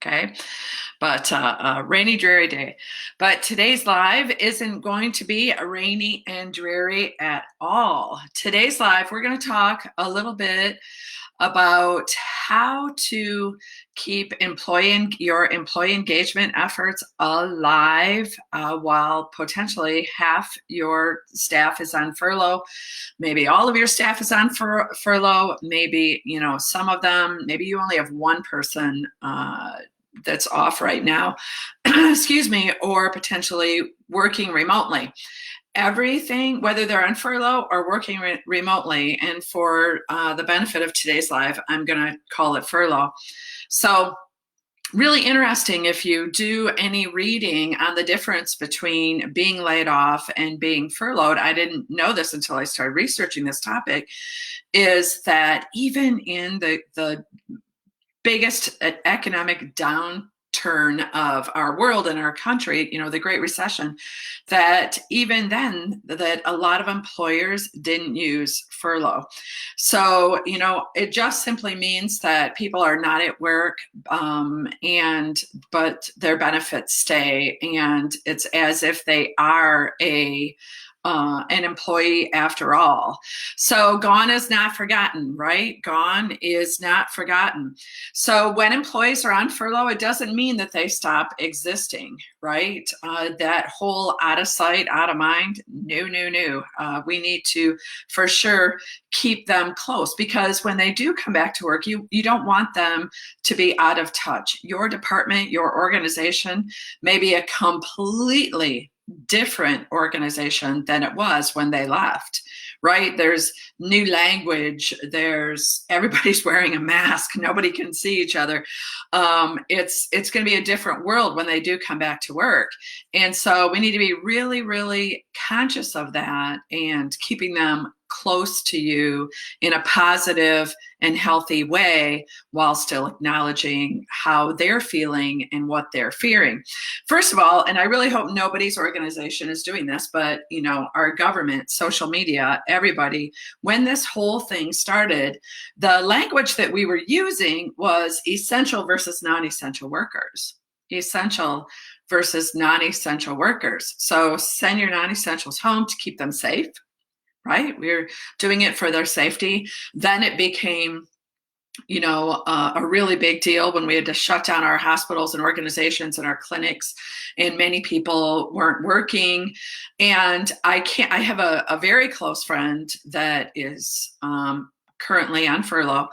Okay, but a rainy, dreary day. But today's live isn't going to be a rainy and dreary at all. Today's live, we're going to talk a little bit about how to keep your employee engagement efforts alive while potentially half your staff is on furlough. Maybe all of your staff is on furlough. Maybe, some of them, maybe you only have one person that's off right now, excuse me, or potentially working remotely. Everything, whether they're on furlough or working remotely, and for the benefit of today's live, I'm going to call it furlough. So really interesting if you do any reading on the difference between being laid off and being furloughed. I didn't know this until I started researching this topic, is that even in the biggest economic downturn of our world and our country, the Great Recession, that even then that a lot of employers didn't use furlough. So, it just simply means that people are not at work, but their benefits stay, and it's as if they are an employee after all. So gone is not forgotten, right? Gone is not forgotten. So when employees are on furlough, it doesn't mean that they stop existing, right? That whole out of sight, out of mind, no. We need to, for sure, keep them close, because when they do come back to work, you don't want them to be out of touch. Your department, your organization may be a completely different organization than it was when they left, right? There's new language. Everybody's wearing a mask. Nobody can see each other. It's going to be a different world when they do come back to work. And so we need to be really, really conscious of that and keeping them close to you in a positive and healthy way, while still acknowledging how they're feeling and what they're fearing. First of all, and I really hope nobody's organization is doing this, but our government, social media, everybody, when this whole thing started, the language that we were using was essential versus non-essential workers. Essential versus non-essential workers. So send your non-essentials home to keep them safe, right? We're doing it for their safety. Then it became, a really big deal when we had to shut down our hospitals and organizations and our clinics, and many people weren't working. And I have a very close friend that is currently on furlough.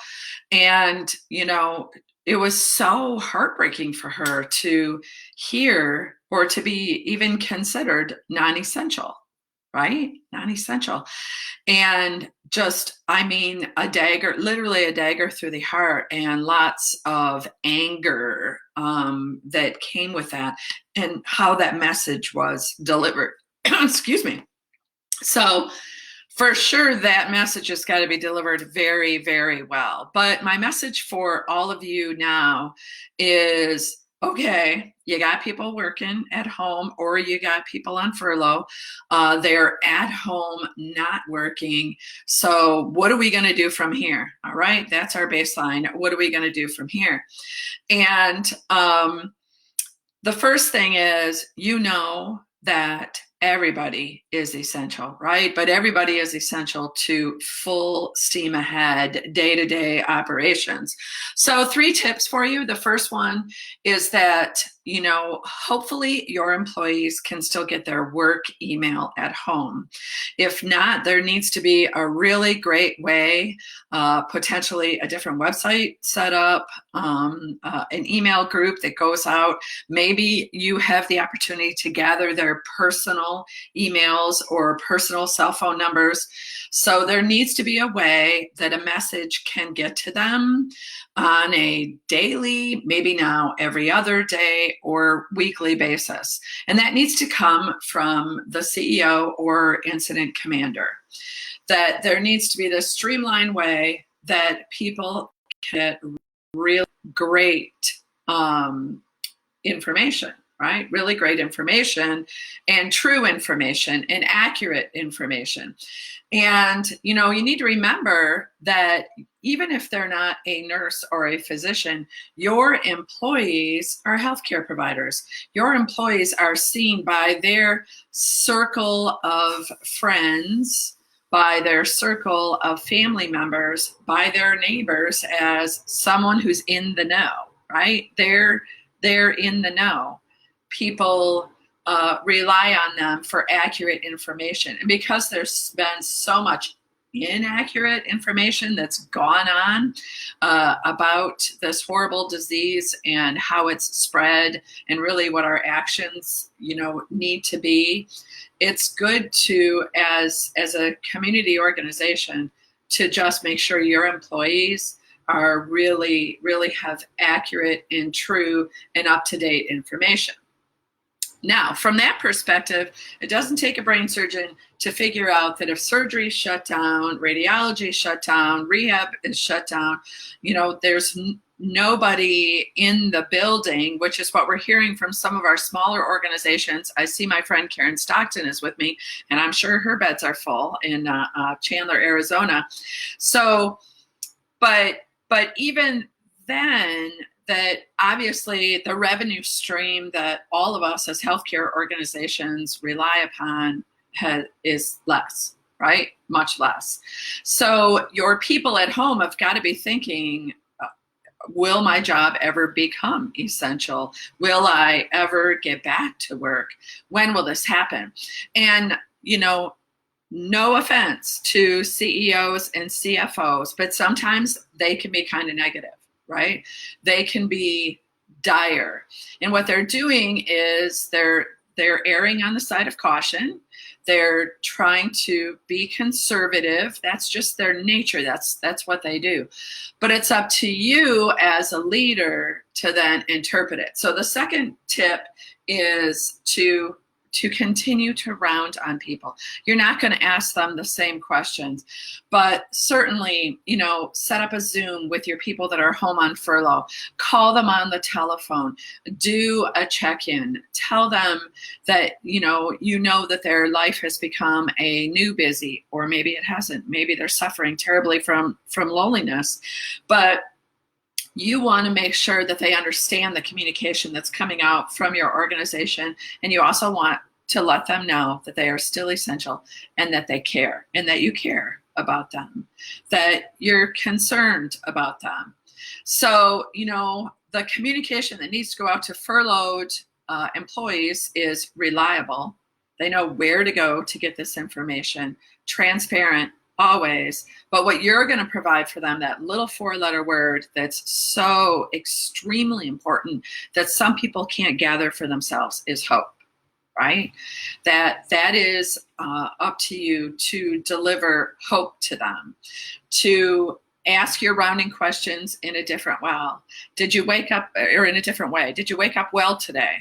And, it was so heartbreaking for her to hear or to be even considered non-essential. Right? Non-essential. And just, literally a dagger through the heart, and lots of anger that came with that, and how that message was delivered. Excuse me. So for sure, that message has got to be delivered very, very well. But my message for all of you now is, okay, you got people working at home, or you got people on furlough. They're at home, not working. So what are we going to do from here? All right, that's our baseline. What are we going to do from here? And the first thing is, that everybody is essential, right? But everybody is essential to full steam ahead, day-to-day operations. So 3 tips for you. The first one is that, hopefully your employees can still get their work email at home. If not, there needs to be a really great way, potentially a different website set up, an email group that goes out. Maybe you have the opportunity to gather their personal emails or personal cell phone numbers. So there needs to be a way that a message can get to them on a daily, maybe now every other day or weekly basis. And that needs to come from the CEO or incident commander. That there needs to be this streamlined way that people get really great information, right? Really great information and true information and accurate information. And, you know, you need to remember that even if they're not a nurse or a physician, your employees are healthcare providers. Your employees are seen by their circle of friends, by their circle of family members, by their neighbors as someone who's in the know, right? They're in the know. People rely on them for accurate information. And because there's been so much inaccurate information that's gone on about this horrible disease and how it's spread and really what our actions, you know, need to be, it's good to, as a community organization, to just make sure your employees are really have accurate and true and up-to-date information. Now, from that perspective, it doesn't take a brain surgeon to figure out that if surgery is shut down, radiology is shut down, rehab is shut down, you know, there's nobody in the building, which is what we're hearing from some of our smaller organizations. I see my friend Karen Stockton is with me, and I'm sure her beds are full in Chandler, Arizona. So, but even then, that obviously the revenue stream that all of us as healthcare organizations rely upon is less, right? Much less. So your people at home have got to be thinking, will my job ever become essential? Will I ever get back to work? When will this happen? And, you know, no offense to CEOs and CFOs, but sometimes they can be kind of negative, right? They can be dire. And what they're doing is they're erring on the side of caution. They're trying to be conservative. That's just their nature. That's what they do. But it's up to you as a leader to then interpret it. So the second tip is to continue to round on people. You're not going to ask them the same questions, but certainly, you know, set up a Zoom with your people that are home on furlough, call them on the telephone, do a check-in, tell them that, you know that their life has become a new busy, or maybe it hasn't. Maybe they're suffering terribly from loneliness, but you want to make sure that they understand the communication that's coming out from your organization. And you also want to let them know that they are still essential and that they care and that you care about them, that you're concerned about them. So, you know, the communication that needs to go out to furloughed employees is reliable. They know where to go to get this information, transparent, always. But what you're going to provide for them, that little 4-letter word that's so extremely important that some people can't gather for themselves, is hope, right? That is up to you to deliver hope to them, to ask your rounding questions in a different way. Did you wake up, or in a different way? Did you wake up well today?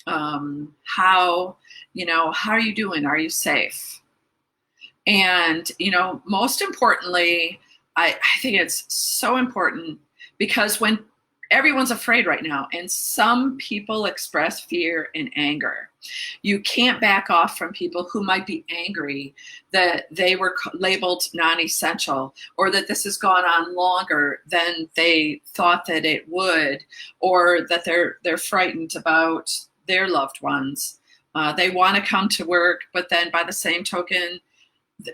How are you doing? Are you safe? And, you know, most importantly, I think it's so important because when everyone's afraid right now, and some people express fear and anger, you can't back off from people who might be angry that they were labeled non-essential, or that this has gone on longer than they thought that it would, or that they're frightened about their loved ones. They want to come to work, but then by the same token,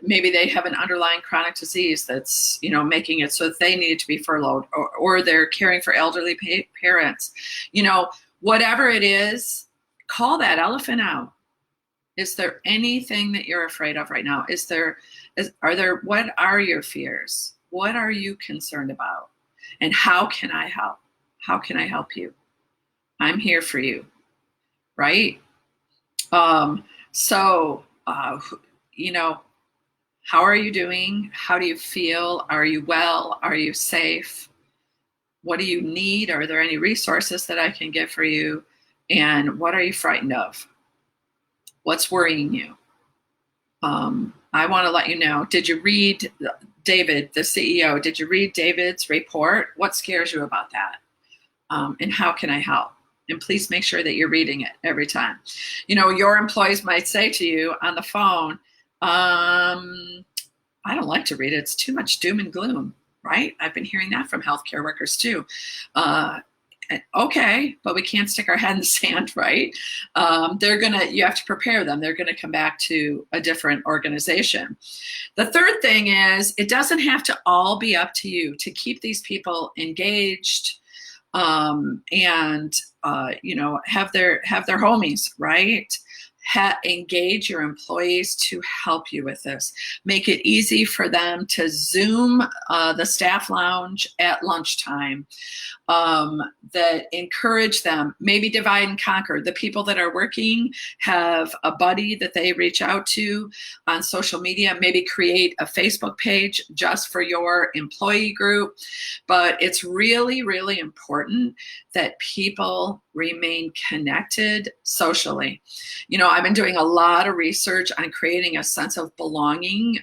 maybe they have an underlying chronic disease that's, you know, making it so that they need to be furloughed, or they're caring for elderly parents. You know, whatever it is, call that elephant out. Is there anything that you're afraid of right now? What are your fears? What are you concerned about? And how can I help? How can I help you? I'm here for you, right? You know, how are you doing? How do you feel? Are you well? Are you safe? What do you need? Are there any resources that I can get for you? And what are you frightened of? What's worrying you? I want to let you know, did you read David, the CEO? Did you read David's report? What scares you about that? And how can I help? And please make sure that you're reading it every time. Your employees might say to you on the phone, I don't like to read it. It's too much doom and gloom, right? I've been hearing that from healthcare workers too. Okay, but we can't stick our head in the sand, right? You have to prepare them. They're gonna come back to a different organization. The third thing is, it doesn't have to all be up to you to keep these people engaged, and have their homies, right? Engage your employees to help you with this. Make it easy for them to Zoom the staff lounge at lunchtime. That encourage them, maybe divide and conquer. The people that are working have a buddy that they reach out to on social media, maybe create a Facebook page just for your employee group. But it's really, really important that people remain connected socially. I've been doing a lot of research on creating a sense of belonging.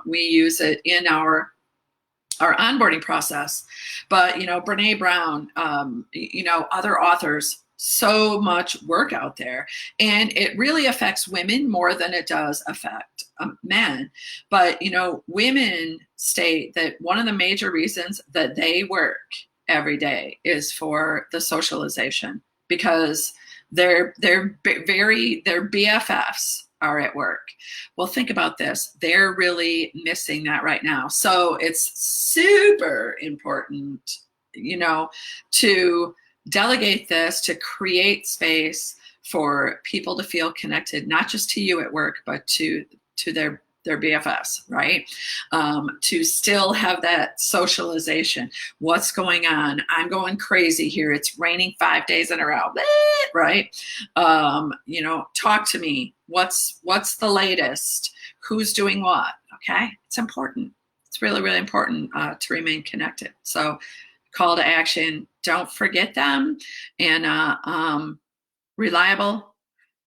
We use it in our onboarding process, but Brene Brown, other authors, so much work out there, and it really affects women more than it does affect men. But women state that one of the major reasons that they work every day is for the socialization, because their BFFs are at work. Well, think about this. They're really missing that right now. So it's super important, to delegate this, to create space for people to feel connected, not just to you at work, but to their BFFs, right? To still have that socialization. What's going on? I'm going crazy here. It's raining 5 days in a row, right? Talk to me. What's the latest? Who's doing what? Okay, it's important. It's really, really important to remain connected. So, call to action. Don't forget them. And reliable,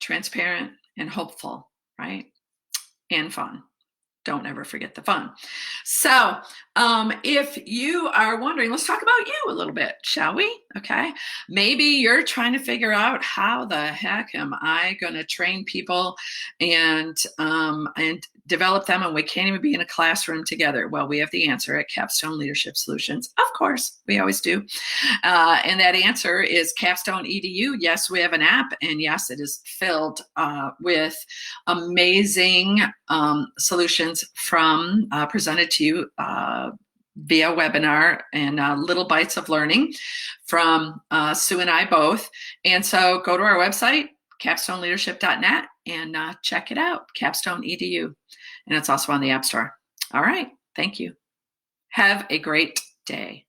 transparent, and hopeful, right? And fun. Don't ever forget the fun. So if you are wondering, let's talk about you a little bit, shall we? Okay. Maybe you're trying to figure out, how the heck am I going to train people and develop them, and we can't even be in a classroom together? Well, we have the answer at Capstone Leadership Solutions. Of course, we always do. And that answer is Capstone EDU. Yes, we have an app, and yes, it is filled with amazing solutions from presented to you via webinar, and little bites of learning from Sue and I both. And so go to our website, capstoneleadership.net, and check it out, Capstone EDU. And it's also on the App Store. All right. Thank you. Have a great day.